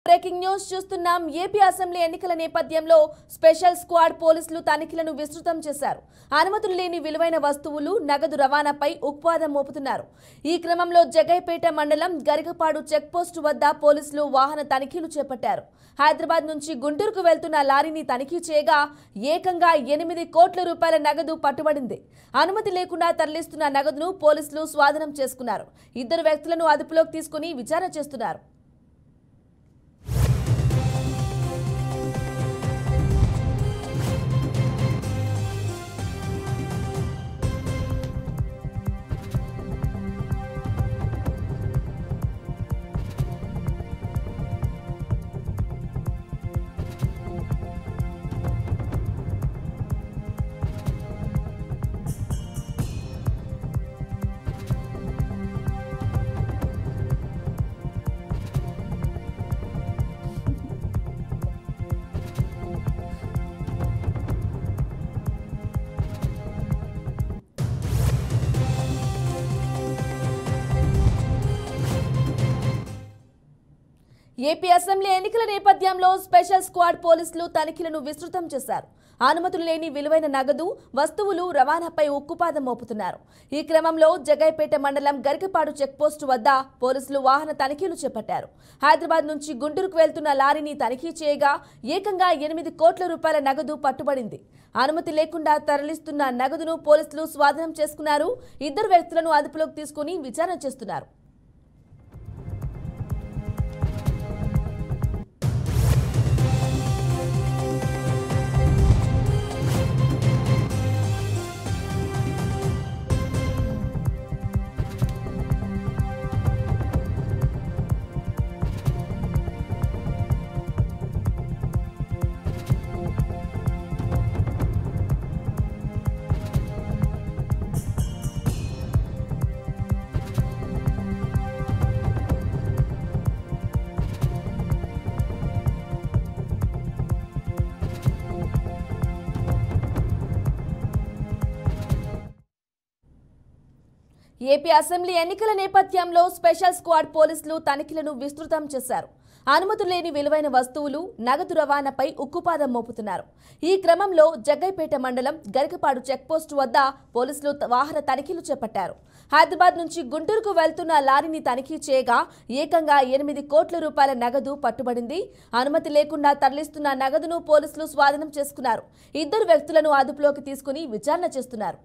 Breaking news చూస్తున్నాం. AP assembly ఎన్నికల నేపథ్యంలో స్పెషల్ స్క్వాడ్ పోలీసులు తనిఖీలను విస్తృతం చేశారు. అనుమతులు లేని విలువైన వస్తువులు, నగదు రవాణాపై ఉక్కుపాదం మోపుతున్నారు. ఈ క్రమంలో జగైపేట మండలం గరికపాడు చెక్పోస్టు వద్ద పోలీసులు వాహన తనిఖీలు చేపట్టారు. హైదరాబాద్ నుంచి గుంటూరుకు వెళ్తున్న లారీని తనిఖీ చేయగా ఏకంగా 8 కోట్ల రూపాయల నగదు పట్టుబడింది. అనుమతి లేకుండా తరలిస్తున్న నగదును పోలీసులు స్వాధీనం చేసుకున్నారు. 2 వ్యక్తులను అదుపులోకి తీసుకుని విచారణ చేస్తున్నారు. ఏపీ అసెంబ్లీ ఎన్నికల నేపథ్యంలో స్పెషల్ స్క్వాడ్ పోలీసులు తనిఖీలను విస్తృతం చేశారు. అనుమతులు లేని విలువైన నగదు, వస్తువులు రవాణాపై ఉక్కుపాదం మోపుతున్నారు. ఈ క్రమంలో జగైపేట మండలం గరికపాడు చెక్పోస్టు వద్ద పోలీసులు వాహన తనిఖీలు చేపట్టారు. హైదరాబాద్ నుంచి గుంటూరుకు వెళ్తున్న లారీని తనిఖీ చేయగా ఏకంగా 8 కోట్ల రూపాయల నగదు పట్టుబడింది. అనుమతి లేకుండా తరలిస్తున్న నగదును పోలీసులు స్వాధీనం చేసుకున్నారు. 2 వ్యక్తులను అదుపులోకి తీసుకుని విచారణ చేస్తున్నారు. ఏపీ అసెంబ్లీ ఎన్నికల నేపథ్యంలో స్పెషల్ స్క్వాడ్ పోలీసులు తనిఖీలను విస్తృతం చేశారు. అనుమతులు లేని విలువైన వస్తువులు, నగదు రవాణాపై ఉక్కుపాదం మోపుతున్నారు. ఈ క్రమంలో జగ్గైపేట మండలం గరికపాడు చెక్పోస్టు వద్ద పోలీసులు వాహన తనిఖీలు చేపట్టారు. హైదరాబాద్ నుంచి గుంటూరుకు వెళ్తున్న లారీని తనిఖీ చేయగా ఏకంగా 8 కోట్ల రూపాయల నగదు పట్టుబడింది. అనుమతి లేకుండా తరలిస్తున్న నగదును పోలీసులు స్వాధీనం చేసుకున్నారు. 2 వ్యక్తులను అదుపులోకి తీసుకుని విచారణ చేస్తున్నారు.